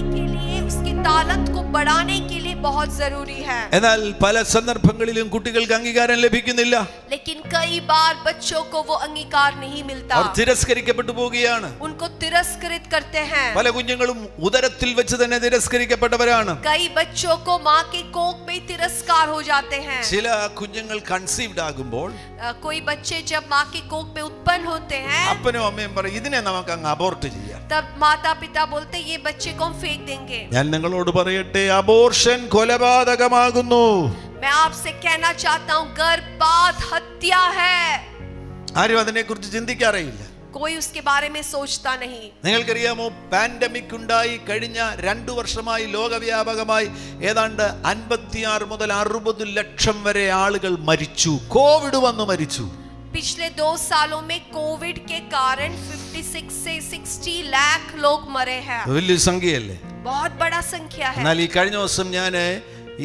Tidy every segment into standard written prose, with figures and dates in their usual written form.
के लिए, उसके तालंत को बढ़ाने के लिए बहुत जरूरी है। എന്നാൽ പല സന്ദർഭങ്ങളിലും കുട്ടികൾക്ക് അംഗീകാരം ലഭിക്കുന്നില്ല. लेकिन कई बार बच्चों को वो अंगीकार नहीं मिलता, അവർ തിരസ്കരിക്കപ്പെട്ടു പോവുകയാണ്. उनको तिरस्कृत करते हैं। പല കുഞ്ഞുങ്ങളും ഉദരത്തിൽ വെച്ച് തന്നെ തിരസ്കരിക്കപ്പെട്ടവരാണ്. कई बच्चों को माँ के कोख में तिरस्कार हो जाते हैं। ചില കുഞ്ഞുങ്ങൾ കൺസീവ്ഡ് ആകുമ്പോൾ कोई बच्चे जब माँ के कोख में उत्पन्न होते हैं, അപ്പനും അമ്മയും പറയും ഇതിനെ നമുക്ക് അങ്ങ് അബോർട്ട് ചെയ്യാം. तब माता पिता बोलते ये बच्चे को हम फेंक देंगे। ഞാൻ നിങ്ങളോട് പറയട്ടെ, അബോർഷൻ കൊലപാതകമാകുന്നു. मैं आपसे कहना चाहता हूँ गर्भपात हत्या है। ആരും അതിനെക്കുറിച്ച് ചിന്തിക്കാറേയില്ല. कोई उसके बारे में सोचता नहीं। നിങ്ങൾക്കറിയാമോ, പാൻഡമിക് ഉണ്ടായി കഴിഞ്ഞ 2 വർഷമായി ലോകവ്യാപകമായി ഏതാണ്ട് 56 മുതൽ 60 ലക്ഷം വരെ ആളുകൾ മരിച്ചു. കോവിഡ് വന്നു മരിച്ചു. पिछले 2 सालों में कोविड के कारण 56 से 60 लाख लोग मरे हैं। വലിയ സംഖ്യയല്ലേ? बहुत बड़ा संख्या है। എന്നാൽ ഈ കഴിഞ്ഞ ദിവസം ഞാൻ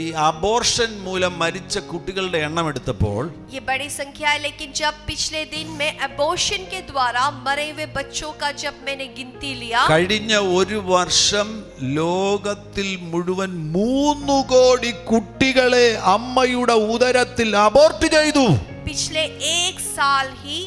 ഈ അബോർഷൻ മൂലം മരിച്ച കുട്ടികളുടെ എണ്ണം എടുത്തപ്പോൾ ये बड़ी संख्या है, लेकिन जब पिछले दिन में अबॉर्शन के द्वारा मरे हुए बच्चों का जब मैंने गिनती लिया, കഴിഞ്ഞ ഒരു വർഷം ലോകത്തിൽ മുഴുവൻ 3 കോടി കുട്ടികളെ അമ്മയുടെ ഉദരത്തിൽ അബോർട്ട് ചെയ്തു. पिछले 1 साल ही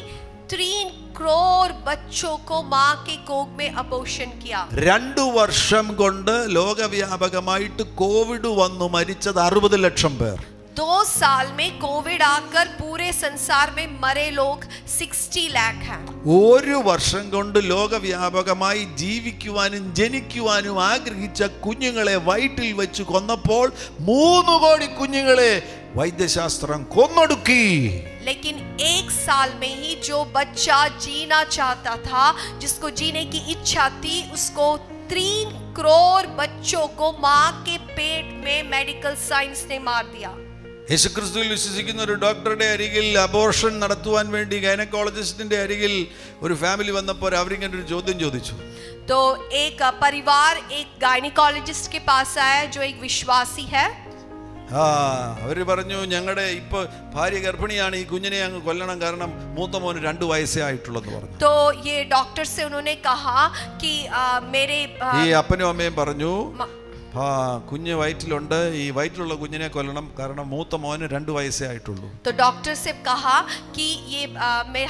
3 करोड़ बच्चों को माँ के कोख में अबॉर्शन किया। 2 വർഷം കൊണ്ട് ലോകവ്യാപകമായിട്ട് കോവിഡ് വന്നു മരിച്ചത് 60 ലക്ഷം പേർ. 2 साल में कोविड आकर पूरे संसार में मरे लोग 60 लाख हैं। ഒരു വർഷം കൊണ്ട് ലോകവ്യാപകമായി ജീവിക്കുവാനും ജനിക്കുവാനും ആഗ്രഹിച്ച കുഞ്ഞുങ്ങളെ വയറ്റിൽ വെച്ച് കൊന്നപ്പോൾ 3 കോടി കുഞ്ഞുങ്ങളെ വൈദ്യശാസ്ത്രം കൊന്നൊടുക്കി. लेकिन 1 साल में ही जो बच्चा जीना चाहता था, जिसको जीने की इच्छा थी, उसको 3 करोड़ बच्चों को माँ के पेट में मेडिकल साइंस ने मार दिया। യേശുക്രിസ്തുവിൽ വിശ്വസിക്കുന്ന ഒരു ഡോക്ടറുടെ അരികിൽ അബോർഷൻ നടത്തുവാൻ വേണ്ടി ഗൈനക്കോളജിസ്റ്റിന്റെ അരികിൽ ഒരു ഫാമിലി വന്നപ്പോൾ അവരിങ്ങനെ ഒരു ചോദ്യം ചോദിച്ചു. तो एक परिवार एक गायनिकोलॉजिस्ट के पास आया जो एक विश्वासी है। അവര് പറഞ്ഞു, ഞങ്ങളുടെ ഇപ്പൊ ഭാര്യ ഗർഭിണിയാണ്, ഈ കുഞ്ഞിനെ അങ്ങ് കൊല്ലണം, കാരണം മൂത്ത മോന് 2 വയസ്സേ ആയിട്ടുള്ളെന്ന് പറഞ്ഞു. तो ये डॉक्टर से उन्होंने कहा कि मेरे ഈ അപ്പനും അമ്മയും പറഞ്ഞു, കുഞ്ഞ് വയറ്റിലുണ്ട്, ഈ വയറ്റിലുള്ള കുഞ്ഞിനെ കൊല്ലണം, കാരണം മൂത്ത മോന് 2 വയസ്സേ ആയിട്ടുള്ളൂ. तो डॉक्टर से कहा कि ये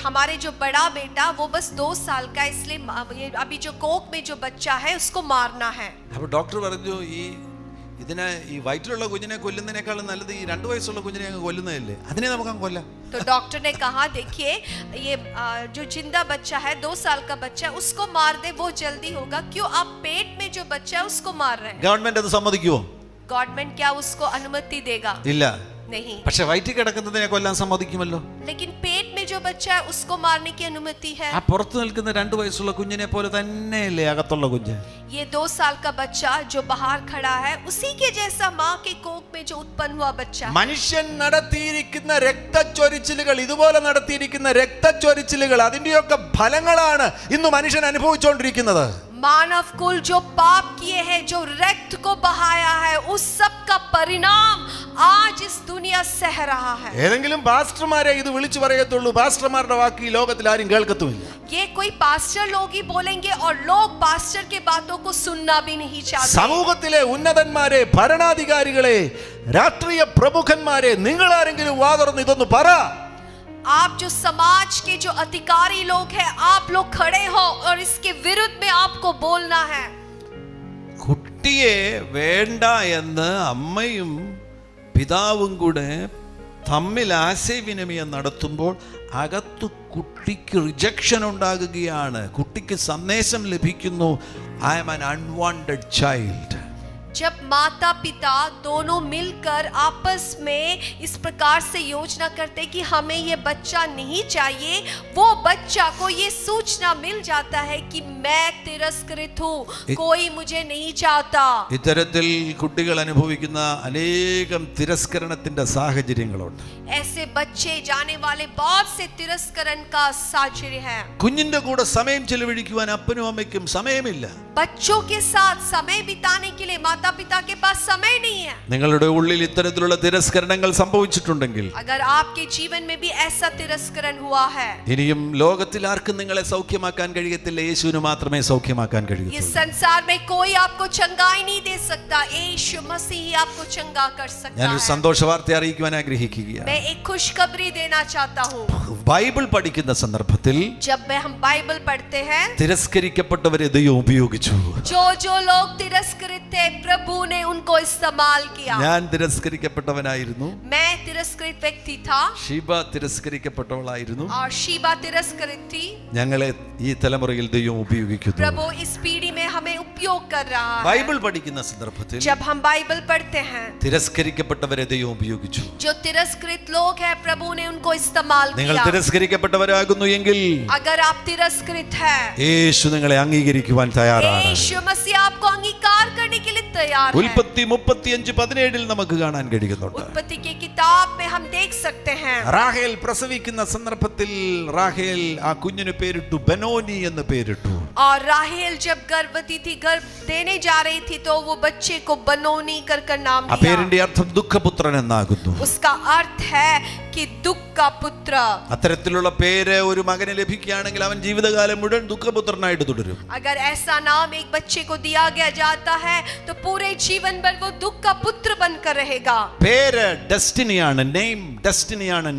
हमारे जो बड़ा बेटा वो बस 2 साल का, इसलिए अभी जो कोख में जो बच्चा है उसको मारना है। അപ്പൊ ഡോക്ടർ പറഞ്ഞു, ഇതിനെ ഈ വയറ്റിലുള്ള കുഞ്ഞിനെ കൊല്ലുന്നതിനേക്കാളും നല്ലത് ഈ 2 വയസ്സുള്ള കുഞ്ഞിനെ അങ്ങ് കൊല്ലുന്നതല്ലേ, അതിനെ നമുക്ക് അങ്ങ് കൊല്ലാം. तो डॉक्टर ने कहा देखिए ये जो जिंदा बच्चा है 2 साल का बच्चा, उसको मार दे, वो जल्दी होगा। क्यों आप पेट में जो बच्चा है उसको मार रहे हैं? ഗവൺമെന്റ് അത് സമ്മതിക്കുമോ? गवर्नमेंट क्या उसको अनुमति देगा? ഇല്ല. नहीं। പക്ഷെ വയറ്റിൽ കിടക്കുന്നതിനെ കൊല്ലാൻ സമ്മതിക്കുമല്ലോ. लेकिन पेट में जो बच्चा है उसको मारने की अनुमति है। ആ പുറത്തു നിൽക്കുന്ന 2 വയസ്സുള്ള കുഞ്ഞിനെ പോലെ തന്നെയല്ലേ അകത്തുള്ള കുഞ്ഞ്? ये 2 साल का बच्चा जो बाहर खड़ा है उसी के जैसा माँ के कोख में जो उत्पन्न हुआ बच्चा। മനുഷ്യൻ നടത്തിയിരിക്കുന്ന രക്തച്ചൊരിച്ചിലുകൾ, ഇതുപോലെ നടത്തിയിരിക്കുന്ന രക്തച്ചൊരിച്ചിലുകൾ, അതിന്റെയൊക്കെ ഫലങ്ങളാണ് ഇന്ന് മനുഷ്യൻ അനുഭവിച്ചുകൊണ്ടിരിക്കുന്നത്. मानव कुल जो पाप किए हैं, जो रक्त को बहाया है, उस सब का परिणाम आज इस दुनिया सह रहा है। ഏതെങ്കിലും പാസ്റ്റർമാരെ ഇത് വിളിച്ചു പറയത്തുള്ളൂ, പാസ്റ്റർമാരുടെ വാക്ക് ഈ ലോകത്തിൽ ആരും കേൾക്കത്തുമില്ല. ये कोई पास्टर लोग ही बोलेंगे और लोग पास्टर के बातों को सुनना भी नहीं चाहते। സമൂഹത്തിലെ ഉന്നതന്മാരെ, ഭരണാധികാരികളെ, രാഷ്ട്രീയ പ്രമുഖന്മാരെ, നിങ്ങൾ ആരെങ്കിലും വാ തുറന്ന് ഇതൊന്ന് പറ. आप जो समाज के जो अधिकारी लोग हैं, आप लोग खड़े हो और इसके विरुद्ध में आपको बोलना है। കുട്ടിയെ വേണ്ട എന്ന് അമ്മയും പിതാവും കൂടെ തമ്മിൽ ആശയവിനിമയം നടത്തുമ്പോൾ അകത്ത് കുട്ടിക്ക് റിജക്ഷൻ ഉണ്ടാകുകയാണ്. കുട്ടിക്ക് സന്ദേശം ലഭിക്കുന്നു, I am an unwanted child. जब माता पिता दोनों मिलकर आपस में इस प्रकार से योजना करते कि हमें ये बच्चा नहीं चाहिए, वो बच्चा को ये सूचना मिल जाता है कि मैं तिरस्कृत हूँ, कोई मुझे नहीं चाहता। ഇത്തരത്തിൽ കുട്ടികൾ അനുഭവിക്കുന്ന അനേകം തിരസ്കരണത്തിന്റെ സാഹചര്യങ്ങളുണ്ട്. ऐसे बच्चे जाने वाले बहुत से तिरस्करण का साहचर्य है। കുഞ്ഞിന്റെ കൂടെ സമയം ചെലവഴിക്കുവാൻ അപ്പനും അമ്മയ്ക്കും സമയമില്ല. बच्चों के साथ समय बिताने के लिए माता माता पिता के पास समय नहीं है। നിങ്ങളുടെ ഉള്ളിൽ ഇത്തരത്തിലുള്ള തിരസ്കരണങ്ങൾ സംഭവിച്ചിട്ടുണ്ടെങ്കിൽ, अगर आपके जीवन में भी ऐसा तिरस्करण हुआ है, ഇനിയും ലോകത്തിൽ ആർക്കും നിങ്ങളെ സൗഖ്യമാക്കാൻ കഴിയത്തില്ല, യേശുവിന് മാത്രമേ സൗഖ്യമാക്കാൻ കഴിയൂ. इस संसार में कोई आपको चंगाई नहीं दे सकता, यीशु मसीह ही आपको चंगा कर सकता ഞാനൊരു है। സന്തോഷ വാർത്ത അറിയിക്കുവാൻ ആഗ്രഹിക്കുകയാണ്. मैं एक खुशखबरी देना चाहता हूँ। ബൈബിൾ പഠിക്കുന്ന സന്ദർഭത്തിൽ जब हम बाइबल पढ़ते हैं, തിരസ്കരിക്കപ്പെട്ടവരെ ദൈവം ഉപയോഗിച്ചു. जो लोग तिरस्कृत थे, प्रभु ने उनको इस्तेमाल किया। ഞാൻ തിരസ്കരിക്കപ്പെട്ടവനായിരുന്നു, मैं तिरस्कृत व्यक्ति था ഷീബ തിരസ്കരിക്കപ്പെട്ടവളായിരുന്നു. और शीबा तिरस्कृत थी। ഞങ്ങളെ ഈ തലമുറയിൽ ദൈവം ഉപയോഗിക്കുന്നു. प्रभु इस पीढ़ी में हमें उपयोग कर रहा है। ബൈബിൾ പഠിക്കുന്ന സന്ദർഭത്തിൽ जब हम बाइबल पढ़ते हैं, തിരസ്കരിക്കപ്പെട്ടവരെ ദൈവം ഉപയോഗിച്ചു. जो तिरस्कृत लोग हैं, प्रभु ने उनको इस्तेमाल നിങ്ങൾ किया। തിരസ്കരിക്കപ്പെട്ടവരാകുന്നു എങ്കിൽ अगर आप तिरस्कृत हैं, യേശു നിങ്ങളെ അംഗീകരിക്കുവാൻ തയ്യാറാണ്. यीशु मसीह आपको अंगीकार करने के लिए तैयार है। ഉൽപ്പത്തി 35:17 നമുക്ക് കാണാൻ കഴിയുന്നുണ്ട്. उत्पत्ति की किताब में हम देख सकते हैं, റാഹേൽ പ്രസവിക്കുന്ന സന്ദർഭത്തിൽ റാഹേൽ ആ കുഞ്ഞിന് പേരിട്ടു ബെനോനി എന്ന് പേരിട്ടു. और राहेल जब गर्भवती थी, गर्भ देने जा रही थी, तो वो बच्चे को बनोनी कर नाम ആ दिया। പേരിന്റെ അർത്ഥം ദുഃഖപുത്രൻ എന്നാകുന്നു. उसका अर्थ है कि दुख का पुत्र। അത്തരത്തിലുള്ള പേര് ഒരു മകന് ലഭിക്കുകയാണെങ്കിൽ അവൻ ജീവിതകാലം മുഴുവൻ ദുഃഖപുത്രനായിട്ട് തുടരും. अगर ऐसा नाम एक बच्चे को दिया गया जाता है, तो पूरे जीवन भर वो दुख का पुत्र बनकर रहेगा। പേര് ഡെസ്റ്റിനിയാണ്, ഡെസ്റ്റിനിയാണ്,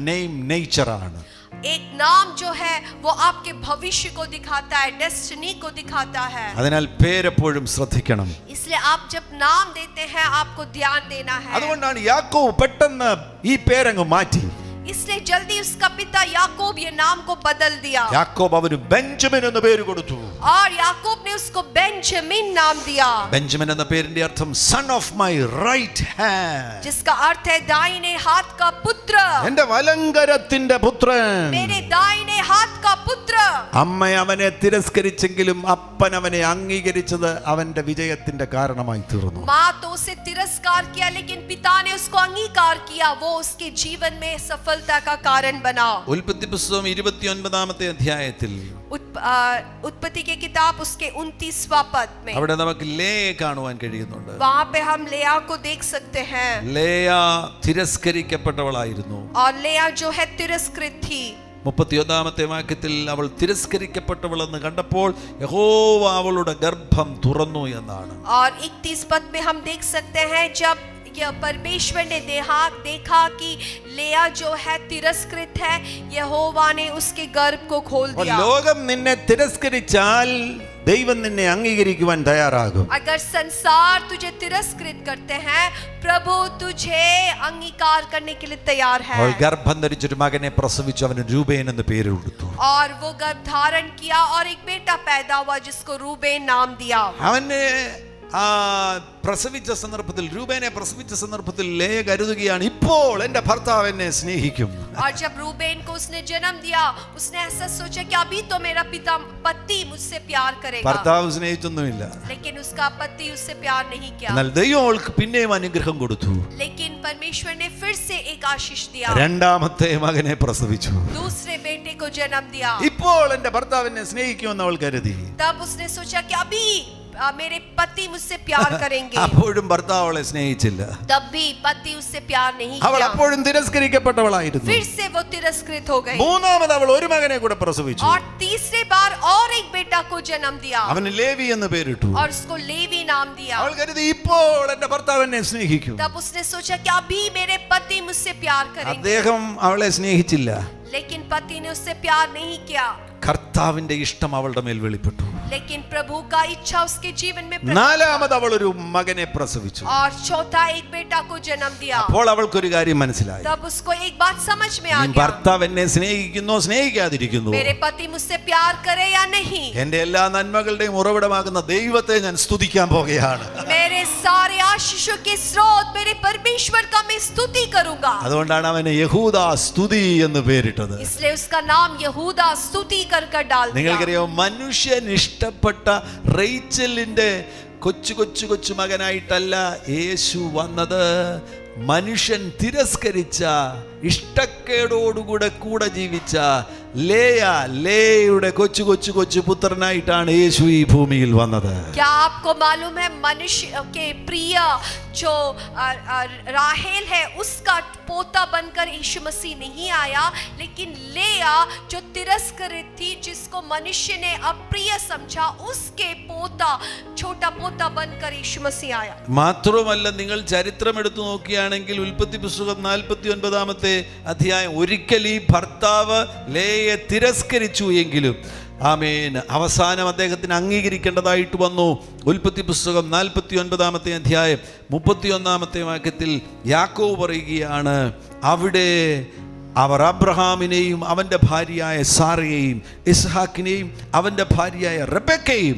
നേച്ചറാണ്. एक नाम जो है वो आपके भविष्य को दिखाता है, डेस्टिनी को दिखाता है। അതിനാൽ പേരെപ്പോഴും ശ്രദ്ധിക്കണം. इसलिए आप जब नाम देते हैं, आपको ध्यान देना है। അതുകൊണ്ടാണ് യാക്കോബ് പെട്ടെന്ന് ഈ പേരങ്ങ് മാറ്റി. इसलिए जल्दी उसका पिता याकूब ये नाम को बदल दिया, യാക്കോബ് അവന് ബെഞ്ചമിൻ എന്ന പേര് കൊടുത്തു. और याकूब ने उसको बेंजामिन नाम दिया, ബെഞ്ചമിൻ എന്ന പേരിന്റെ അർത്ഥം son of my right hand, जिसका अर्थ है दाहिने हाथ का पुत्र, എന്റെ വലങ്കരത്തിന്റെ പുത്രൻ. मेरे दाहिने हाथ का पुत्र। അമ്മ അവനെ തിരസ്കരിച്ചെങ്കിലും അപ്പൻ അവനെ അംഗീകരിച്ചത് അവന്റെ വിജയത്തിന്റെ കാരണമായി തീർന്നു. माँ तो उसे तिरस्कार किया, लेकिन पिता ने उसको अंगीकार किया, वो उसके जीवन में सफलता का कारण बना। ഉൽപ്പത്തി പുസ്തകം 29-ാമത്തെ അധ്യായത്തിൽ उत्पत्ति की किताब उसके 29वां पद में, അവിടെ നമുക്ക് ലേയെ കാണുവാൻ കഴിയുന്നുണ്ട്. वहां पे हम लेया को देख सकते हैं। ലേയ തിരസ്കരിക്കപ്പെട്ടവളായിരുന്നു. और लेया जो है तिरस्कृत थी। 31-ാമത്തെ വാക്യത്തിൽ അവൾ തിരസ്കരിക്കപ്പെട്ടവളെന്ന് കണ്ടപ്പോൾ യഹോവ അവളുടെ ഗർഭം തുറന്നു എന്നാണ്. और 31 पद में हम देख सकते हैं, जब परमेश्वर ने देखा कि लेया जो है तिरस्कृत है, यहोवा ने उसके गर्भ को खोल दिया। ലോകം നിന്നെ തിരസ്കരിച്ചാൽ ദൈവം നിന്നെ അംഗീകരിക്കുവാൻ തയ്യാറാകും. अगर संसार तुझे तिरस्कृत करते हैं, प्रभु तुझे अंगीकार करने के लिए तैयार है। അവൾ ഗർഭം ധരിച്ചൊരു മകനെ പ്രസവിച്ചു, അവന് രൂബേൻ എന്ന് പേര് കൊടുത്തു. और वो गर्भ धारण किया और एक बेटा पैदा हुआ, जिसको रूबेन नाम दिया। അവനെ പ്രസവിച്ച സന്ദർഭത്തിൽ, രൂബേനെ പ്രസവിച്ച സന്ദർഭത്തിൽ ലേയ കരുതുകയാണ്, ഇപ്പോൾ എന്റെ ഭർത്താവ് എന്നെ സ്നേഹിക്കും. और जब रूबेन को उसने जन्म दिया, उसने ऐसा सोचा कि अभी तो मेरा पति मुझसे प्यार करेगा, ഭർത്താവ് സ്നേഹിച്ചൊന്നുമില്ല. लेकिन उसका पति उससे प्यार नहीं किया। എന്നാൽ ദൈവം അവൾക്ക് പിന്നെയും അനുഗ്രഹം കൊടുത്തു. लेकिन परमेश्वर ने फिर से एक आशीष दिया, രണ്ടാമത്തെ മകനെ പ്രസവിച്ചു. दूसरे बेटे को जन्म दिया। ഇപ്പോൾ എന്റെ ഭർത്താവ് എന്നെ സ്നേഹിക്കുമെന്ന് അവൾ കരുതി. तब उसने सोचा कि अभी मेरे पति मुझसे प्यार करेंगे, അപ്പോഴും ഭർത്താവ് അവളെ സ്നേഹിച്ചില്ല. तब भी पति उससे प्यार नहीं അവൾ किया। അപ്പോഴും തിരസ്കരിക്കപ്പെട്ടവളായിരുന്നു. फिर से वो तिरस्कृत हो गई, മൂന്നാമത് അവൾ ഒരു മകനെ കൂടെ പ്രസവിച്ചു. और तीसरे बार और एक बेटा को जन्म दिया, അവന് ലേവി എന്ന് പേരിട്ടു. और उसको लेवी नाम दिया। അവൾ കരുതി ഇപ്പോൾ എന്റെ ഭർത്താവ് എന്നെ സ്നേഹിക്കും. तब उसने सोचा कि अभी मेरे पति मुझसे प्यार करेंगे, അദ്ദേഹം അവളെ സ്നേഹിച്ചില്ല. लेकिन पति ने उससे प्यार नहीं किया। കർത്താവിന്റെ ഇഷ്ടം അവളുടെ മേൽ വെളിപ്പെട്ടു. लेकिन प्रभु का इच्छा उसके जीवन में प्रकट നാലാമത് അവൾ ഒരു മകനെ പ്രസവിച്ചു. और चौथा एक बेटा को जन्म दिया। അപ്പോൾ അവൾക്കൊരു കാര്യം മനസ്സിലായി, तब उसको एक बात समझ में आ ഈ गया, ഭർത്താവ് എന്നെ സ്നേഹിക്കുന്നോ സ്നേഹിക്കാതിരിക്കുന്നു, मेरे पति मुझसे प्यार करे या नहीं, എന്റെ എല്ലാ നന്മകളുടെയും ഉറവിടമാകുന്ന ദൈവത്തെ ഞാൻ സ്തുതിക്കാൻ പോകുകയാണ്. मेरे सारे आशीषों के स्रोत मेरे परमेश्वर का मैं स्तुति करूंगा। അതുകൊണ്ടാണ് അവന് യഹൂദ സ്തുതി എന്ന് പേരിട്ടത്. इसलिए उसका नाम यहूदा स्तुति कर डाल दिया। നിങ്ങൾക്കറിയാം, മനുഷ്യൻ ഇഷ്ടപ്പെട്ട റേച്ചലിന്റെ കൊച്ചു മകനായിട്ടല്ല യേശു വന്നത്. മനുഷ്യൻ തിരസ്കരിച്ച, ഇഷ്ടക്കേടോടുകൂടെ കൂടെ ജീവിച്ച ലേയുടെ കൊച്ചു കൊച്ചു കൊച്ചു പുത്രനായിട്ടാണ് യേശു ഈ ഭൂമിയിൽ വന്നത്. क्या आपको मालूम है मनुष्य के प्रिय जो राहेल है उसका पोता बनकर यीशु मसीह नहीं आया, लेकिन लेया जो तिरस्कृत थी, जिसको मनुष्य ने अप्रिय समझा, उसके पोता छोटा पोता बनकर यीशु मसीह आया. മാത്രമല്ല, നിങ്ങൾ ചരിത്രം എടുത്തു നോക്കുകയാണെങ്കിൽ ഉൽപ്പത്തി പുസ്തകം 49-ാമത്തെ അധ്യായം, ഒരിക്കൽ ഈ ഭർത്താവ് ലേയെ തിരസ്കരിച്ചു എങ്കിലും ആമേൻ അവസാനം അദ്ദേഹത്തിന് അംഗീകരിക്കേണ്ടതായിട്ട് വന്നു. ഉൽപ്പത്തി പുസ്തകം 49-ാമത്തെ അധ്യായം 31-ാമത്തെ വാക്യത്തിൽ യാക്കോബ് പറയുകയാണ്, അവിടെ അവർ അബ്രഹാമിനെയും അവൻ്റെ ഭാര്യയായ സാറയെയും ഇസ്ഹാക്കിനെയും അവൻ്റെ ഭാര്യയായ റെബെക്കയെയും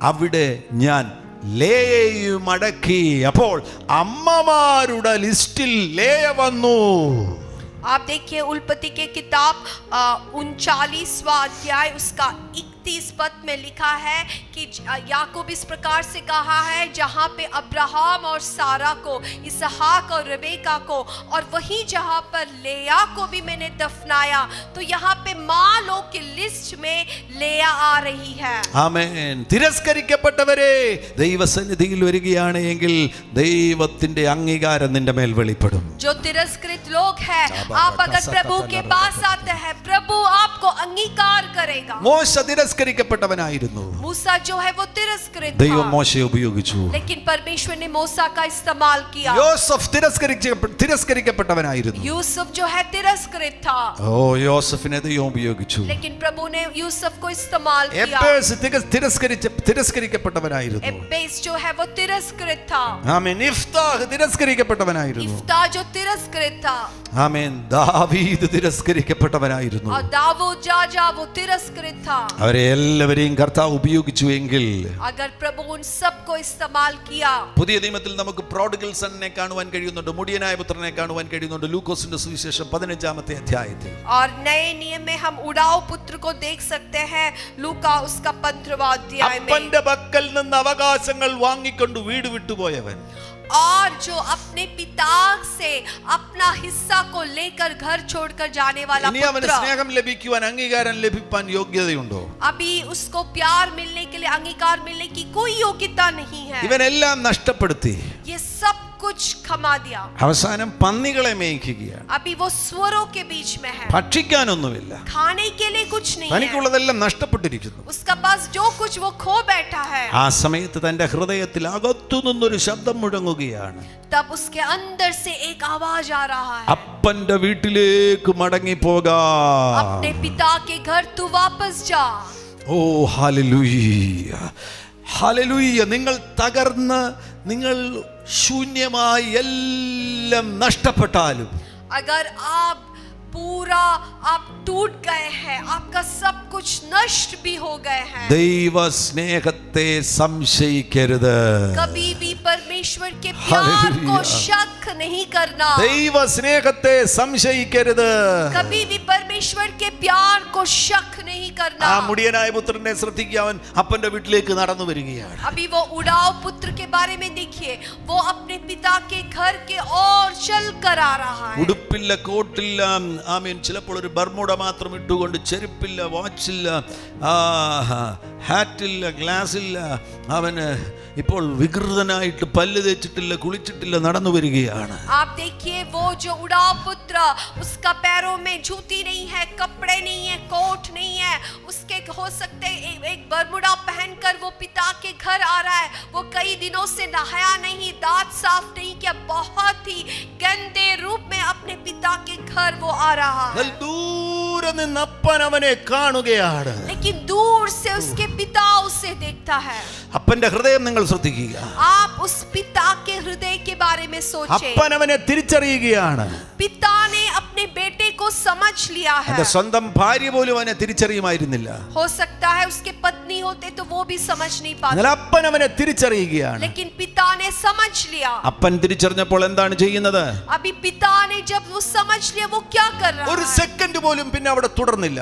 അവിടെ ഞാൻ ലേയെയും അടക്കി. അപ്പോൾ അമ്മമാരുടെ ലിസ്റ്റിൽ ലേയ വന്നു. आप देखिए उल्पत्ति के किताब 39वां अध्याय उसका 31 पद में लिखा है कि याकूब इस प्रकार से कहा है, जहाँ पे अब्राहम और सारा को, इसहाक और रेबेका को, और वहीं जहाँ पर लेया को भी मैंने दफनाया, तो यहाँ पे माँ लोग की लिस्ट में लेया आ रही है. ആമേൻ. തിരസ്കരിക്കപ്പെട്ടവരെ ദൈവസന്നിധിയിൽ വരികയാണ് എങ്കിൽ ദൈവത്തിന്റെ അംഗീകാരം നിന്റെ മേൽ വെളിപ്പെടും. जो तिरस्कृत लोग हैं, आप अगर प्रभु के पास आते हैं, प्रभु आपको अंगीकार करेगा. മോശ തിരസ്കരിക്കപ്പെട്ടവനായിരുന്നു. मूसा जो है वो तिरस्कृत ദൈവം था, മോശയെ ഉപയോഗിച്ചു. लेकिन परमेश्वर ने मूसा का इस्तेमाल किया. യോസഫ് തിരസ്കരിക്കപ്പെട്ടവനായിരുന്നു. यूसुफ जो है तिरस्कृत था, യോസഫിനെ ദൈവം ഉപയോഗിച്ചു. लेकिन प्रभु ने यूसुफ को इस्तेमाल किया. എബ്ബേസ് തിരസ്കരിക്കപ്പെട്ടവനായിരുന്നു. एब्बेस जो है वो तिरस्कृत था. ആമേൻ. ഇഫ്താഹ് തിരസ്കരിക്കപ്പെട്ടവനായിരുന്നു. इफ्ता जो तिरस्कृत था. ആമേൻ. ദാവീദ് തിരസ്കരിക്കപ്പെട്ടവനായിരുന്നു. और दाऊद राजा वो तिरस्कृत था. അവരെ എല്ലാവരെയും കർത്താവ് ഉപയോഗിച്ചു എങ്കിൽ अगर प्रभु उन सबको इस्तेमाल किया. പുതിയ നിയമത്തിൽ നമുക്ക് പ്രോഡിഗൽ സണ്ണിനെ കാണുവാൻ കഴിയുന്നുണ്ട്, മുടിയനായ പുത്രനെ കാണുവാൻ കഴിയുന്നുണ്ട് ലൂക്കോസിന്റെ സുവിശേഷം 15-ാമത്തെ അധ്യായത്തിൽ. और नए नियम में हम उड़ाऊ पुत्र को देख सकते हैं लूका उसका 15वां अध्याय में. അപ്പന്റെ പക്കൽ നിന്ന് അവകാശങ്ങൾ വാങ്ങിക്കൊണ്ട് വീട് വിട്ടുപോയവൻ, और जो अपने पिता से अपना हिस्सा को लेकर घर छोड़कर जाने वाला ഇനി അവന് पुत्र, സ്നേഹം ലഭിക്കുവാൻ അംഗീകാരം ലഭിപ്പാൻ യോഗ്യതയുണ്ടോ? अभी उसको प्यार मिलने के लिए, अंगीकार मिलने की कोई योग्यता नहीं है. ഇവനെല്ലാം നഷ്ടപ്പെടുത്തി ये सब कुछ खमा दिया. അവസാനം പന്നികളെ മേയ്ക്കുകയാണ്. अभी वो स्वरों के बीच में है, ഭക്ഷിക്കാനൊന്നുമില്ല. खाने के लिए कुछ नहीं है. തനിക്കുള്ളതെല്ലാം നഷ്ടപ്പെട്ടിരിക്കുന്നു. उसका पास जो कुछ वो खो बैठा है. ആ സമയത്ത് തന്റെ ഹൃദയത്തിൽ അകത്തു നിന്നൊരു ശബ്ദം മുഴങ്ങുകയാണ്. तब उसके अंदर से एक आवाज आ रहा है, അപ്പന്റെ വീട്ടിലേക്ക് മടങ്ങിപ്പോകാം. अपने पिता के घर तू वापस जा. ഓ ഹല്ലേലൂയ, ഹല്ലേലൂയ. നിങ്ങൾ തകർന്ന്, നിങ്ങൾ ശൂന്യമായി എല്ലാം നഷ്ടപ്പെട്ടാലും, अगर आप पूरा आप टूट गए हैं, आपका सब कुछ नष्ट भी हो गए हैं, ദൈവ സ്നേഹത്തെ സംശയിക്കരുത്. कभी भी परमेश्वर के प्यार को हालेलुया। शक नहीं करना. ദൈവ സ്നേഹത്തെ സംശയിക്കരുത്. कभी भी परमेश्वर के प्यार को शक नहीं करना. ആ മുടിയനായ പുത്രനെ ശ്രദ്ധിക്കുക, അവൻ അപ്പന്റെ വീട്ടിലേക്ക് നടന്നു വരികയാണ്. अभी वो उड़ाऊ पुत्र के बारे में देखिए, वो अपने पिता के घर के ओर चल कर आ रहा है. ഉടുപ്പില്ല, കോട്ടില്ല, ആമീൻ, ചിലപ്പോൾ ഒരു ബർമുഡ മാത്രം ഇട്ടുകൊണ്ട്, ചെരുപ്പില്ല, വാച്ചില്ല, ഹാറ്റില്ല, ഗ്ലാസില്ല. അവന് ഇപ്പോൾ വികൃതനായിട്ട് പല്ല് തേച്ചിട്ടില്ല, കുളിച്ചിട്ടില്ല, നടന്നു വരികയാണ്. आप देखिए वो जो उड़ाऊ पुत्र, उसका पैरों में जूती नहीं है, कपड़े नहीं है, कोट नहीं है, उसके हो सकते एक बरमुडा पहनकर वो पिता के घर आ रहा है. वो कई दिनों से नहाया नहीं, दांत साफ नहीं किया, बहुत ही गंदे रूप में अपने पिता के घर वो आ रहा है. ദൂരെ നിന്ന് അപ്പൻ അവനെ കാണുകയാണ്. लेकिन दूर से उसके पिता उसे देखता है. അപ്പന്റെ ഹൃദയം നിങ്ങൾ ശ്രദ്ധിക്കുക. आप उस पिता के हृदय के बारे में सोचें. അപ്പൻ അവനെ തിരിച്ചറിയുകയാണ്. पिता ने अपने बेटे को समझ लिया है. അവന്റെ സ്വന്തം ഭാര്യ പോലും അവനെ തിരിച്ചറിയുമായിരുന്നില്ല. हो सकता है उसके पत्नी होते तो वो भी समझ नहीं पाते, എന്നാൽ അപ്പൻ അവനെ തിരിച്ചറിയുകയാണ്. लेकिन पिता ने समझ लिया. അപ്പൻ തിരിച്ചറിഞ്ഞപ്പോൾ എന്താണ് ചെയ്യുന്നത്? अभी पिता ने जब वो समझ लिया, वो क्या कर रहा ഒരു है? സെക്കൻഡ് പോലും പിന്നെ അവിടെ തുടർന്നില്ല.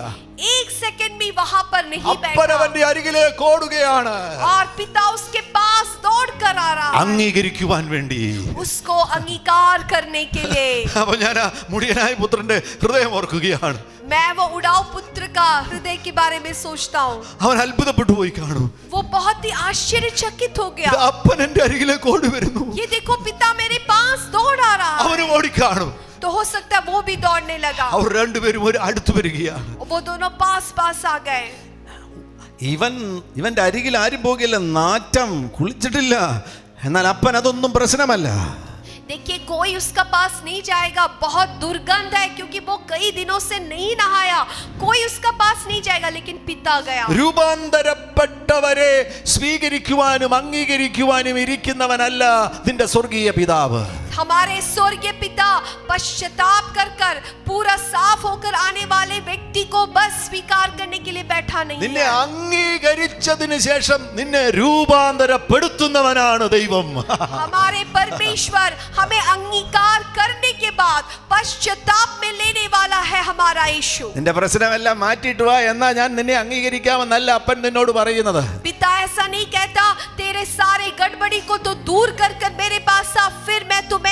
एक सेकंड भी वहां पर नहीं അപ്പൻ बैठा, അവന്റെ അരികിലേക്ക് ഓടുകയാണ്. और पिता उसके पास दौड़ कर आ रहा है, അംഗീകരിക്കുവാൻ വേണ്ടി. उसको अंगीकार करने के लिए. അപ്പൊ ഞാൻ ആ മുടിയനായ പുത്രന്റെ ഹൃദയം ഓർക്കുകയാണ്. मैं वो उड़ाऊ पुत्र का हृदय के बारे में सोचता हूँ। അവൻ അത്ഭുതപ്പെട്ടു പോയി കാണും. वो बहुत ही आश्चर्यचकित हो गया। അപ്പൻ എന്റെ അരികിലേക്ക് ഓടി വരുന്നു. ये देखो पिता मेरे पास दौड़ आ रहा है। അവനും ഓടിക്കാണും. तो हो सकता है वो भी दौड़ने लगा। അവർ രണ്ടുപേരും ഒരു അടുത്ത് വരികയാണ്. वो दोनों पास पास आ गए। ഇവന്റെ അരികിൽ ആരും പോകില്ല, നാറ്റം, കുളിച്ചിട്ടില്ല. എന്നാൽ അപ്പൻ അതൊന്നും പ്രശ്നമല്ല. देखिए कोई उसका पास नहीं जाएगा, बहुत दुर्गंध है क्योंकि वो कई दिनों से नहीं नहाया, कोई उसका पास नहीं जाएगा, लेकिन पिता गया। രൂപാന്തരപ്പെട്ടവരെ സ്വീകരിക്കുവാനും അംഗീകരിക്കുവാനും ഇരിക്കുന്നവനല്ല നിന്റെ സ്വർഗീയ പിതാവ്. हमारे स्वर्गीय पिता पश्चाताप कर कर पूरा साफ होकर आने वाले व्यक्ति को बस स्वीकार करने के लिए बैठा नहीं നിന്നെ है। അംഗീകരിച്ചതിന് ശേഷം നിന്നെ രൂപാന്തരപ്പെടുത്തുന്നവനാണ് ദൈവം. हमारे परमेश्वर हमें अंगीकार करने के बाद पश्चाताप में लेने वाला है हमारा यीशु। നിന്റെ പ്രശ്നമെല്ലാം മാറ്റിയിട്ട് വാ, എന്നാ ഞാൻ നിന്നെ അംഗീകരിക്കാമെന്നല്ല അപ്പൻ നിന്നോട് പറയുന്നത്. पिता ऐसा नहीं कहता तेरे सारे गड़बड़ी को तो दूर कर कर मेरे पास आ, फिर मैं तुम्हें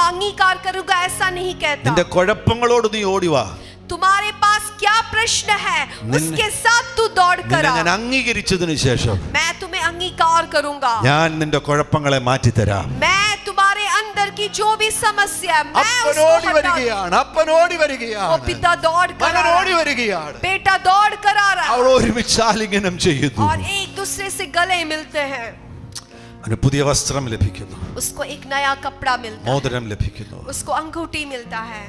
अंगीकार करूंगा, ऐसा नहीं कहता। നിന്റെ കുഴപ്പങ്ങളോട് നീ ഓടി വാ. तुम्हारे पास क्या प्रश्न है उसके साथ तू दौड़ कर ഞാൻ आ। അംഗീകരിച്ചതിന് ശേഷം मैं तुम्हें अंगीकार करूंगा। ഞാൻ നിന്റെ കുഴപ്പങ്ങളെ മാറ്റിത്തരാം. मैं तुम्हारे अंदर की जो भी समस्या है मैं അപ്പൻ उसको ഓടി हटा दूं। വരികയാണ്, അപ്പൻ ഓടി वो വരികയാണ്, पिता दौड़ कर മകൻ आ ഓടി रहा है, വരികയാണ്. बेटा दौड़ कर आ रहा അവൾ है ഒരുമിച്ച് ആലിംഗനം ചെയ്യുന്നു. और एक दूसरे से गले मिलते हैं। അവന് പുതിയ വസ്ത്രം ലഭിക്കുന്നു, उसको एक नया कपड़ा मिलता है, മോതിരം ലഭിക്കുന്നു. उसको अंगूठी मिलता है।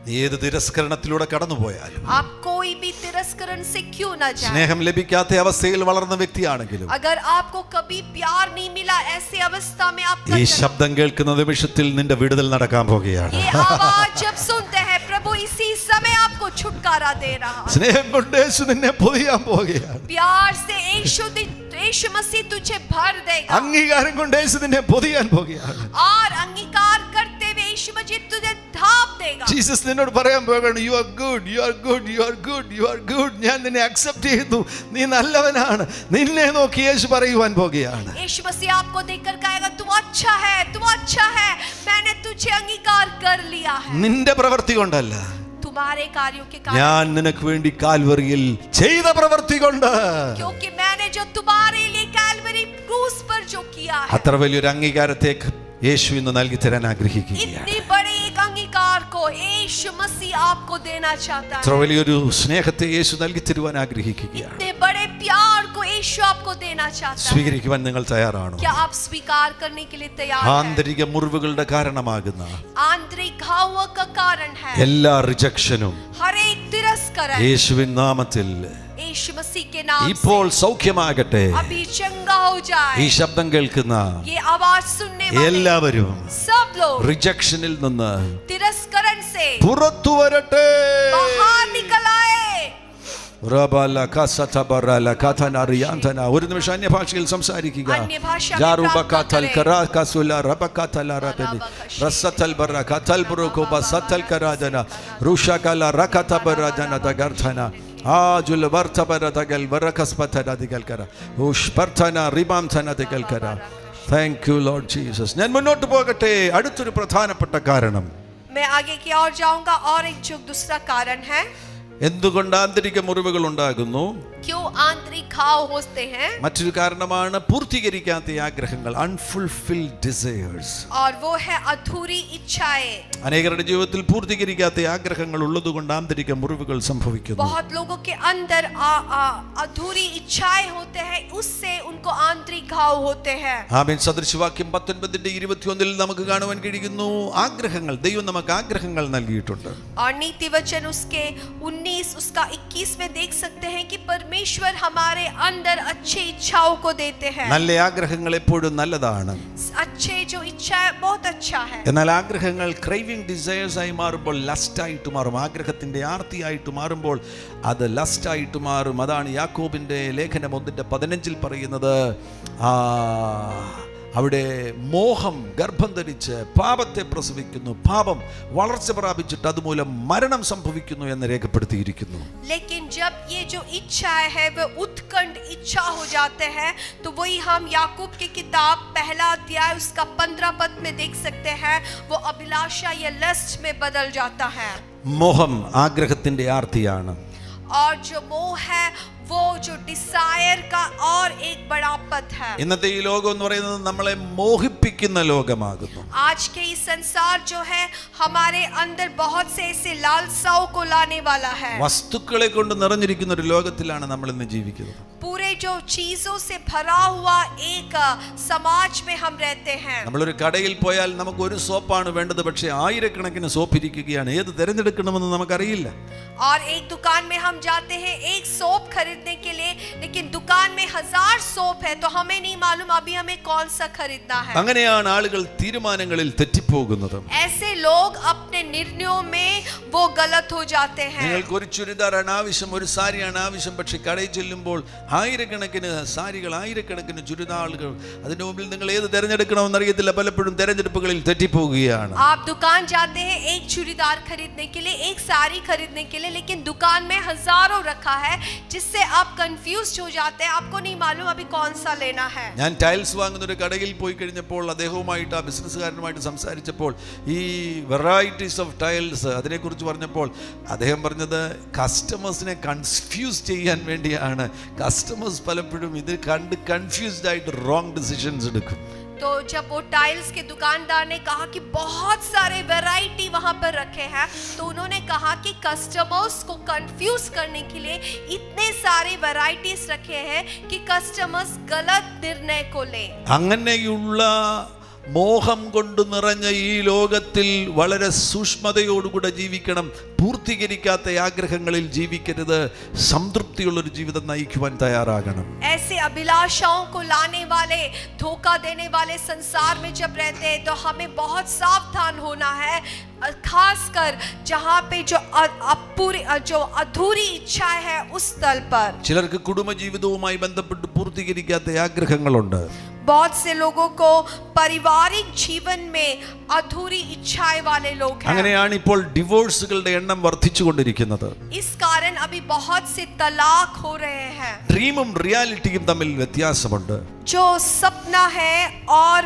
നീ ഏത് തിരസ്കരണത്തിലൂടെ കടന്നുപോയാലും, आप कोई भी तिरस्करण से क्यों ना जाए, സ്നേഹം ലഭിക്കാത്ത അവസ്ഥയിൽ വളർന്ന വ്യക്തിയാണെങ്കിലും अगर आपको कभी प्यार नहीं मिला ऐसी अवस्था में आप ഈ ശബ്ദം കേൾക്കുന്ന നിമിഷത്തിൽ നിന്റെ വിടുതൽ നടക്കാൻ പോകുകയാണ്. ये आवाज जब सुनते हैं प्रभु इसी समय आपको छुटकारा दे रहा है। സ്നേഹം കൊണ്ട് യേശു നിന്നെ പൊതിയാൻ പോകുകയാണ്. प्यार से यीशु मसीह तुझे भर देगा അംഗീകാരം കൊണ്ട് യേശു നിന്നെ പൊതിയാൻ പോകുകയാണ്. और अंगीकार करते हुए यीशु मसीह तुझे ढाप देगा। ജീസസ് നിന്നോട് പറയാൻ പോകുകയാണ്, you are good, you are good, you are good, you are good. ഞാൻ നിന്നെ അക്സെപ്റ്റ് ചെയ്യുന്നു, നീ നല്ലവനാണ്. നിന്നെ നോക്കി യേശു പറയുവാൻ പോകുകയാണ്. यीशु मसीह आपको देखकर कहेगा तू अच्छा है, तू अच्छा है, मैंने तुझे अंगीकार कर लिया है। നിന്റെ പ്രവൃത്തി കൊണ്ടല്ല, तुम्हारे कार्यों के कारण, ഞാൻ നിനക്ക് വേണ്ടി കാൽവറിയിൽ ചെയ്ത പ്രവൃത്തി കൊണ്ട്. क्योंकि मैंने जो तुम्हारे लिए कैलवरी क्रूस पर जो किया है, അത്ര വലിയൊരു അംഗീകാരത്തേക്ക് യേശു ഇന്ന് നൽകി തരാൻ ആഗ്രഹിക്കുകയാണ്. इतनी बड़े एक अंगीकार को यीशु मसीह आपको देना चाहता അത്ര है। വലിയൊരു സ്നേഹത്തെ യേശു നൽകി തരുവാൻ ആഗ്രഹിക്കുകയാണ്. इतने बड़े प्यार को यीशु आपको देना चाहता है। സ്വീകരിക്കുവാൻ നിങ്ങൾ തയ്യാറാണോ? क्या आप स्वीकार करने के लिए तैयार हैं? ആന്തരിക മുറിവുകളുടെ കാരണമാകുന്ന आंतरिक घावों का कारण है എല്ലാ റിജക്ഷനും हर एक तिरस्करण യേശുവിൻ നാമത്തിൽ यीशु मसीह के नाम ഇപ്പോൾ സൗഖ്യമാകട്ടെ. से अभी चंगा हो ഈ जाए। ശബ്ദം കേൾക്കുന്ന ये आवाज सुनने वाले എല്ലാവരും सब लोग റിജക്ഷനിൽ നിന്ന് तिरस्करण से പുറത്തു വരട്ടെ. बाहर निकल आए। ഒരു നിമിഷം അന്യഭാഷയിൽ സംസാരിക്കുക. अन्यभाषा में प्रार्थना Thank you Lord Jesus. ഞാൻ മുന്നോട്ട് പോകട്ടെ. അടുത്തൊരു പ്രധാനപ്പെട്ട കാരണം, मैं आगे की ओर जाऊंगा और एक जो दूसरा कारण है എന്തുകൊണ്ട് ആന്തരിക മുറിവുകൾ ഉണ്ടാകുന്നു. क्यों आंतरिक घाव होते हैं, മറ്റൊരു കാരണമാണ് പൂർത്തീകരിക്കാത്ത ആഗ്രഹങ്ങൾ, unfulfilled desires. और वो है अधूरी इच्छाएं। അനേകരുടെ ജീവിതത്തിൽ പൂർത്തീകരിക്കാത്ത ആഗ്രഹങ്ങൾ ഉള്ളതുകൊണ്ട് ആന്തരിക മുറിവുകൾ സംഭവിക്കുന്നു. बहुत लोगों के अंदर अधूरी इच्छाएं होते हैं, उससे उनको आंतरिक घाव होते हैं। ആമേൻ. സദൃശവാക്യം 19:21 നമുക്ക് കാണുവാൻ കഴിയുന്നു, ആഗ്രഹങ്ങൾ, ദൈവം നമുക്ക് ആഗ്രഹങ്ങൾ നൽകിയിട്ടുണ്ട്. और नीति वचन उसके 19 उसका 21 में देख सकते हैं कि परमेश्वर हमारे अंदर अच्छी इच्छाओं को देते हैं। നല്ല ആഗ്രഹങ്ങൾ എപ്പോഴും നല്ലതാണ്. अच्छे जो इच्छा है बहुत अच्छा है, എന്നാൽ ആഗ്രഹങ്ങൾ ക്രേവിംഗ് ഡിസയേഴ്സ് ആയി മാറുമ്പോൾ ലസ്റ്റ് ആയിട്ട് മാറും. ആഗ്രഹത്തിന്റെ ആർത്തിയായിട്ട് മാറുമ്പോൾ അത് ലസ്റ്റ് ആയിട്ട് മാറും. അതാണ് യാക്കോബിന്റെ ലേഖനം 1:15 പറയുന്നത്, അവിടെ മോഹം ഗർഭം ധരിച്ച് പാപത്തെ പ്രസവിക്കുന്നു, പാപം വളർച്ച പ്രാപിച്ചിട്ട് അതുമൂലം മരണം സംഭവിക്കുന്നു എന്ന് രേഖപ്പെടുത്തിയിരിക്കുന്നു. लेकिन जब ये ये जो इच्छाएं है वह उत्कंठ इच्छा हो जाते हैं, तो वही हम याकूब की किताब पहला अध्याय उसका 15 पद में देख सकते हैं, वो अभिलाषा या लस्ट में बदल जाता है। മോഹം ആഗ്രഹത്തിന്റെ ആർത്തിയാണ്. और जो मोह है वो जो डिजायर का और एक बड़ा पद है। ഇന്നത്തെ ഈ ലോകം എന്ന് പറയുന്നത് നമ്മളെ മോഹിപ്പിക്കുന്ന ലോകമാകുന്നു. आज के ये संसार जो है हमारे अंदर बहुत से ऐसे लालसाओं को लाने वाला है। വസ്തുക്കളെ കൊണ്ട് നിറഞ്ഞിരിക്കുന്ന ഒരു ലോകത്തിലാണ് നമ്മൾ ഇന്ന് ജീവിക്കുന്നത്. पूरे जो चीजों से भरा हुआ एक समाज में हम रहते हैं। നമ്മളൊരു കടയിൽ പോയാൽ നമുക്ക് ഒരു സോപ്പാണ് വേണ്ടത്, പക്ഷേ ആയിരക്കണക്കിന് സോപ്പ് ഇരിക്കുകയാണ്. ഏത് തിരഞ്ഞെടുക്കണമെന്ന് നമുക്കറിയില്ല. और एक दुकान में हम जाते हैं एक सोप खरीदने के लिए, लेकिन दुकान में 1000 सोप है, तो हमें नहीं मालूम अभी हमें कौन सा खरीदना है। അങ്ങനെയാണ് ആളുകൾ തീരുമാനങ്ങളിൽ തെറ്റിപ്പോകുന്നത്. ऐसे लोग अपने निर्णयों में वो गलत हो जाते हैं। നിങ്ങൾക്ക് ഒരു ചുരിദാറാണ് ആവശ്യം, ഒരു സാരിയാണ് ആവശ്യം, പക്ഷേ കടയിൽ ചെല്ലുമ്പോൾ ആയിരക്കണക്കിന് സാരികൾ, ആയിരക്കണക്കിന് ചുരിദാറുകൾ, അതിനു മുമ്പിൽ നിങ്ങൾ ഏത് തിരഞ്ഞെടുക്കണമെന്ന് അറിയത്തില്ല. പലപ്പോഴും തിരഞ്ഞെടുപ്പുകളിൽ തെറ്റിപ്പോകുകയാണ്. आप दुकान जाते हैं एक चूड़ीदार खरीदने के लिए, एक साड़ी खरीदने के लिए, लेकिन दुकान में हजारों रखा है, जिससे आप कंफ्यूज हो जाते हैं, आपको नहीं मालूम अभी कौन सा लेना है। ഞാൻ ടൈൽസ് വാങ്ങുന്ന ഒരു കടയിൽ പോയി കഴിഞ്ഞപ്പോൾ അദ്ദേഹവുമായിട്ട്, ആ ബിസിനസ്സുകാരനുമായിട്ട് സംസാരിച്ചപ്പോൾ ഈ വെറൈറ്റീസ് ഓഫ് ടൈൽസ് അതിനെക്കുറിച്ച് പറഞ്ഞപ്പോൾ അദ്ദേഹം പറഞ്ഞത് കസ്റ്റമേഴ്സിനെ കൺഫ്യൂസ് ചെയ്യാൻ വേണ്ടിയാണ്. കസ്റ്റമേഴ്സ് പലപ്പോഴും ഇത് കണ്ട് കൺഫ്യൂസ്ഡ് ആയിട്ട് റോങ് ഡിസിഷൻസ് എടുക്കും. तो जब वो टाइल्स के दुकानदार ने कहा कि बहुत सारे वैरायटी वहां पर रखे हैं, तो उन्होंने कहा कि कस्टमर्स को कंफ्यूज करने के लिए इतने सारे वैरायटीज रखे हैं कि कस्टमर्स गलत निर्णय को ले। അങ്ങനെയുള്ള മോഹം കൊണ്ട് നിറഞ്ഞ ഈ ലോകത്തിൽ വളരെ സൂക്ഷ്മതയോടുകൂടെ ജീവിക്കണം. പൂർത്തീകരിക്കാത്ത ആഗ്രഹങ്ങളിൽ ജീവിക്കരുത്. സംതൃപ്തിയുള്ളൊരു ജീവിതം നയിക്കുവാൻ തയ്യാറാകണം. ऐसे अभिलाषाओं को लाने वाले, धोखा देने वाले संसार में जब रहते हैं, तो हमें बहुत सावधान होना है, खासकर जहाँ पे जो अधूरी इच्छा है उस स्थल पर। ചിലർക്ക് കുടുംബജീവിതവുമായി ബന്ധപ്പെട്ട് പൂർത്തീകരിക്കാത്ത ആഗ്രഹങ്ങളുണ്ട്. बहुत से लोगों को पारिवारिक जीवन में अधूरी इच्छाएं वाले लोग हैं। അങ്ങനെയാണ് ഇപ്പോൾ ഡിവോഴ്സുകളുടെ എണ്ണം വർദ്ധിച്ചുകൊണ്ടിരിക്കുന്നത്. इस कारण अभी बहुत से तलाक हो रहे हैं। ഡ്രീമും റിയാലിറ്റിയും തമ്മിൽ വ്യത്യാസമുണ്ട്. जो सपना है और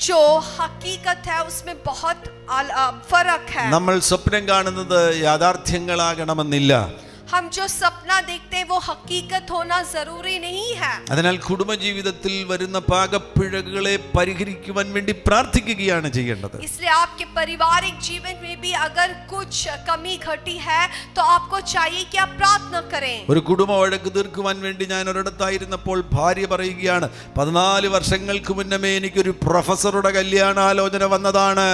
जो हकीकत है उसमें बहुत फर्क है। നമ്മൾ സ്വപ്നം കാണുന്നത് യാഥാർത്ഥ്യങ്ങളാകണമെന്നില്ല. हम जो सपना देखते हैं वो हकीकत होना जरूरी नहीं है। അതിനാൽ കുടുംബജീവിതത്തിൽ വരുന്ന പാകപ്പിഴകളെ പരിഹരിക്കുവാൻ വേണ്ടി പ്രാർത്ഥിക്കുകയാണ് ചെയ്യേണ്ടത്. इसलिए आपके पारिवारिक जीवन में भी अगर कुछ कमी घटी है तो आपको चाहिए कि आप प्रार्थना करें। ഒരു കുടുംബ വഴക്ക് തീർക്കുവാൻ വേണ്ടി ഞാൻ ഒരിടത്തായിരുന്നപ്പോൾ ഭാര്യ പറയുകയാണ്, 14 വർഷങ്ങൾക്ക് മുന്നമേ എനിക്കൊരു പ്രൊഫസറുടെ കല്യാണാലോചന വന്നതാണ്.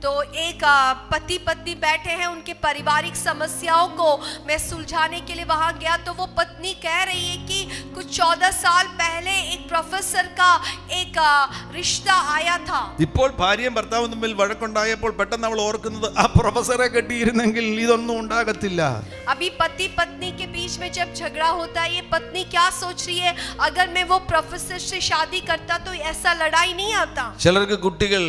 तो एक पति पत्नी बैठे हैं, उनके पारिवारिक समस्याओं को मैं सुलझाने के लिए वहां गया, तो वो पत्नी कह रही है कि कुछ 14 साल पहले एक प्रोफेसर का एक रिश्ता आया था। ഇപ്പോൾ ഭാര്യയും ഭർത്താവും തമ്മിൽ വഴക്കുണ്ടായപ്പോൾ പെട്ടെന്ന് അവൾ ഓർക്കുന്നത്, ആ പ്രൊഫസറെ കെട്ടിയിരുന്നെങ്കിൽ ഇതൊന്നും ഉണ്ടാകത്തില്ല. अभी पति पत्नी के बीच में जब झगड़ा होता है, ये पत्नी क्या सोच रही है, अगर मैं वो प्रोफेसर से शादी करता तो ऐसा लड़ाई नहीं आता। ചിലർക്ക് കുട്ടികൾ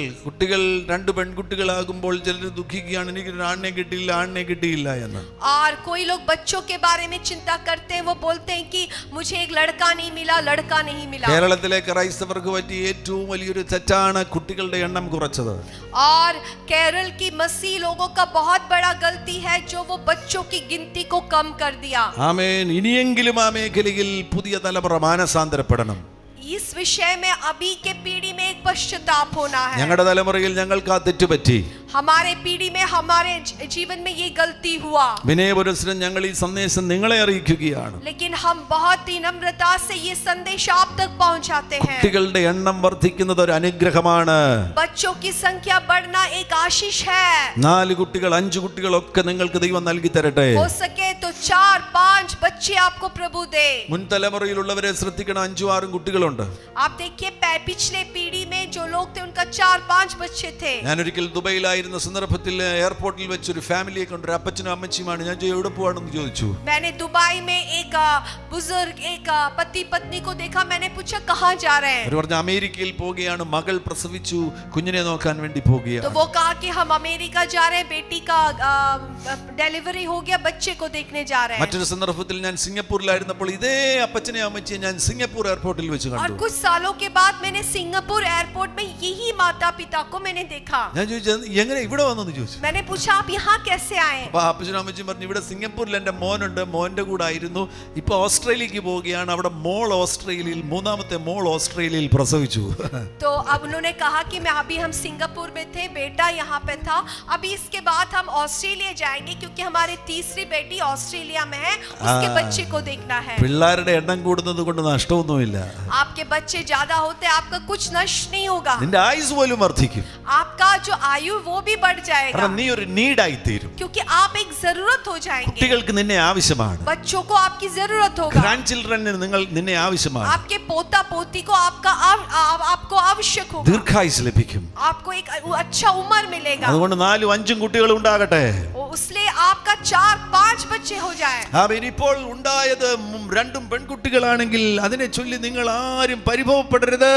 രണ്ട് പെൺകുട്ടികളാകുമ്പോൾ ചിലർ ദുഃഖിക്കുകയാണ്, എനിക്ക് ആണിനെ കിട്ടിയില്ല എന്ന്. और कोई लोग बच्चों के बारे में चिंता करते हैं, वो बोलते हैं कि मुझे एक लड़का नहीं मिला। കേരളത്തിലെ ക്രൈസ്തവർക്ക് പറ്റിയ ഏറ്റവും വലിയൊരു തെറ്റാണ് കുട്ടികളുടെ എണ്ണം കുറച്ചത്. और केरल की मसीह लोगों का बहुत बड़ा गलती है जो वो बच्चों की गिनती को कम कर दिया। ആമേൻ. ഇനിയെങ്കിലും ആ മേഖലയിൽ പുതിയ തലമുറ മാനസാന്തരപ്പെടണം. इस विषय में अभी के पीढ़ी में एक पश्चाताप होना है। ഞങ്ങളുടെ തലമുറയിൽ ഞങ്ങൾക്ക് ആ തെറ്റുപറ്റി. हमारे पीढ़ी में, हमारे जीवन में ये गलती हुआ। വിനയപുരസ്സരം ഞങ്ങൾ ഈ സന്ദേശം നിങ്ങളെ അറിയിക്കുകയാണ്. लेकिन हम बहुत ही नम्रता से ये संदेश आप तक पहुंचाते हैं। കുട്ടികളുടെ എണ്ണം വർദ്ധിക്കുന്നത് ഒരു അനുഗ്രഹമാണ്. बच्चों की संख्या बढ़ना एक आशीष है। 4 കുട്ടികൾ 5 കുട്ടികളൊക്കെ നിങ്ങൾക്ക് ദൈവം നൽകി തരട്ടെ. हो सके तो 4-5 बच्चे आपको प्रभु दे। മുൻ തലമുറയിലുള്ളവരെ ശ്രദ്ധിക്കണം, 5-6 കുട്ടികളുണ്ട്. आप देखिए पिछले पीढ़ी में जो लोग थे उनका 4-5 बच्चे थे। ഞാനൊരിക്കൽ ദുബൈയിലായിരുന്ന സന്ദർഭത്തിൽ എയർപോർട്ടിൽ വെച്ച് ഒരു ഫാമിലിയെ കണ്ടു. അപ്പച്ചനും അമ്മച്ചിയുമാണ്. ഞാൻ എവിടെ പോവാണെന്ന് ചോദിച്ചു. मैंने दुबई में एक बुजुर्ग एक पति पत्नी को देखा। मैंने पूछा कहाँ जा रहे हैं? അവർ പറഞ്ഞു അമേരിക്കയിൽ പോവുകയാണ്, മകൾ പ്രസവിച്ചു, കുഞ്ഞിനെ നോക്കാൻ വേണ്ടി तो പോവുകയാണ്. वो कहा कि हम अमेरिका जा रहे हैं, बेटी का डिलीवरी हो गया, बच्चे को देखने जा रहे हैं। മറ്റൊരു സന്ദർഭത്തിൽ ഞാൻ സിംഗപ്പൂരിലായിരുന്നപ്പോൾ ഇതേ അപ്പച്ചനെ അമ്മച്ചിയെ ഞാൻ സിംഗപ്പൂർ എയർപോർട്ടിൽ വെച്ച് और കണ്ടു. कुछ सालों के बाद मैंने सिंगापुर एयरपोर्ट में यही माता पिता को मैंने देखा। ഞാൻ ചോദിച്ചു എങ്ങനെ ഇവിടെ വന്നെന്ന് ചോദിച്ചു. मैंने पूछा आप यहाँ कैसे आए? അപ്പൊ അപ്പച്ചനും അമ്മച്ചിയും പറഞ്ഞു ഇവിടെ സിംഗപ്പൂരിൽ എൻ്റെ മോനുണ്ട്, മോന്റെ കൂടെ ആയിരുന്നു, ഇപ്പൊ ഓസ്ട്രേലിയക്ക് പോവുകയാണ്, അവിടെ മോൾ ഓസ്ട്രേലിയയിൽ മൂന്നാമത്തെ മോൾ ഓസ്ട്രേലിയയിൽ പ്രസവിച്ചു. तो अब उन्होंने कहा कि मैं अभी हम सिंगापुर में थे, बेटा यहाँ पे था, अभी इसके बाद हम ऑस्ट्रेलिया जाएंगे क्योंकि हमारी तीसरी बेटी ऑस्ट्रेलिया में है, उसके बच्चे को देखना है। പിള്ളേരുടെ എണ്ണം കൂടുന്നത് കൊണ്ട് നഷ്ടമൊന്നുമില്ല. आपके बच्चे ज्यादा होते आपका कुछ नष्ट नहीं होगा, നിന്റെ ആയുസ് പോലും വർദ്ധിക്കും. आपका जो आयु वो भी बढ़ जाएगा കാരണം നീ ഒരു നീഡായി തീരും. क्योंकि आप एक जरूरत हो जाएंगे। കുട്ടികൾക്ക് നിന്നെ ആവശ്യമാണ്. बच्चों को आपकी जरूरत होगा, ഗ്രാൻഡ് ചിൽഡ്രന് നിന്നെ ആവശ്യമാണ്. आपके पोता पोती को आपको आवश्यक होगा, ദീർഘായുസ് ലഭിക്കും. आपको एक अच्छा उम्र मिलेगा। അതുകൊണ്ട് 4-5 കുട്ടികൾ ഉണ്ടാകട്ടെ. इसलिए आपका 4-5 बच्चे हो जाए। ഇപ്പോൾ ഉണ്ടായത് 2 പെൺകുട്ടികളാണെങ്കിൽ അതിനെ ചൊല്ലി നിങ്ങൾ ആരും പരിഭവപ്പെടരുത്.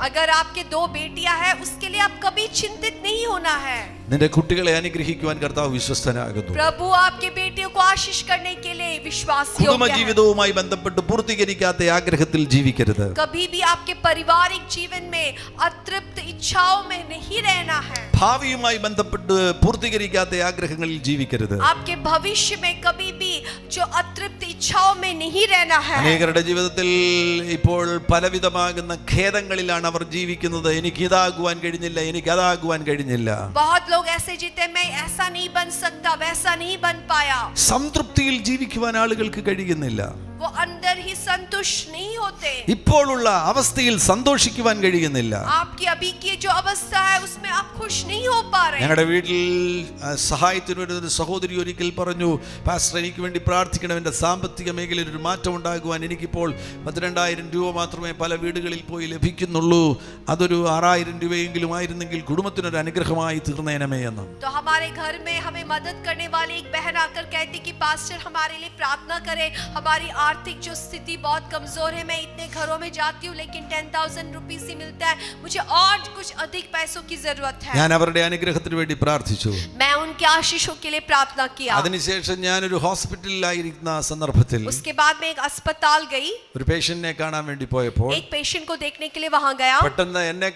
अगर आपके 2 बेटियां हैं उसके लिए आप कभी चिंतित नहीं होना है। നിന്റെ കുട്ടികളെ അനുഗ്രഹിക്കുവാൻ കർത്താവ് വിശ്വസ്തനാകുന്നു. प्रभु आपके बेटियों को आशीष करने के लिए विश्वास योग्य है। കുടുംബജീവിതവുമായി ബന്ധപ്പെട്ട് പൂർത്തീകരിക്കാത്ത ആഗ്രഹത്തിൽ ജീവിക്കരുത്. कभी भी आपके पारिवारिक जीवन में अतृप्त इच्छाओं में नहीं रहना है। ഭാവിയുമായി ബന്ധപ്പെട്ട് പൂർത്തീകരിക്കാത്ത ആഗ്രഹങ്ങളിൽ ജീവിക്കരുത്. आपके भविष्य में कभी भी जो अतृप्त इच्छाओं में नहीं रहना है। അനേകരുടെ ജീവിതത്തിൽ ഇപ്പോൾ പലവിധമാകുന്ന ഖേദങ്ങളിലാണ് അവർ ജീവിക്കുന്നത്. എനിക്ക് ഇതാകുവാൻ കഴിഞ്ഞില്ല, എനിക്ക് അതാകുവാൻ കഴിഞ്ഞില്ല. बहुत लोग ऐसे जीते, मैं ऐसा नहीं बन सकता, वैसा नहीं बन पाया। സംതൃപ്തിയിൽ ജീവിക്കുവാൻ ആളുകൾക്ക് കഴിയുന്നില്ല. वो अंदर ही संतुष्ट नहीं होते। ഇപ്പോഴുള്ള അവസ്ഥയിൽ സന്തോഷിക്കുവാൻ കഴിയുന്നില്ല. आपकी अभी की जो अवस्था है उसमें आप खुश नहीं हो पा रहे। ഞങ്ങളുടെ വീട്ടിൽ സഹായത്തിന് വരുന്ന ഒരു സഹോദരി ഒരിക്കൽ പറഞ്ഞു, പാസ്റ്റർ എനിക്ക് വേണ്ടി പ്രാർത്ഥിക്കണം, എൻ്റെ സാമ്പത്തിക മേഖലയിൽ ഒരു മാറ്റം ഉണ്ടാകുവാൻ. എനിക്കിപ്പോൾ 12,000 രൂപ മാത്രമേ പല വീടുകളിൽ പോയി ലഭിക്കുന്നുള്ളൂ, അതൊരു 6,000 രൂപയെങ്കിലും ആയിരുന്നെങ്കിൽ കുടുംബത്തിനൊരു അനുഗ്രഹമായി തീർന്നേനമേ എന്ന്. तो हमारे घर में हमें मदद करने वाली एक बहन आकर कहती कि पास्टर हमारे लिए प्रार्थना करें, हमारी आर्थिक जो स्थिति बहुत कमजोर है, मैं इतने घरों में जाती हूँ लेकिन 10,000 रुपीस ही मिलता है, मुझे और कुछ अधिक पैसों की जरूरत है। ഞാൻ അവരുടെ അനുഗ്രഹത്തിന് വേണ്ടി പ്രാർത്ഥിച്ചു. मैं उनके आशीषों के लिए प्रार्थना किया। അതിനുശേഷം ഞാനൊരു ഹോസ്പിറ്റലിലായിരിക്കുന്ന സന്ദർഭത്തിൽ उसके बाद मैं एक अस्पताल गई, ഒരു പേഷ്യന്റിനെ കാണാൻ വേണ്ടി പോയപ്പോൾ एक पेशेंट को देखने के लिए वहां गया। പെട്ടെന്ന് എന്നെ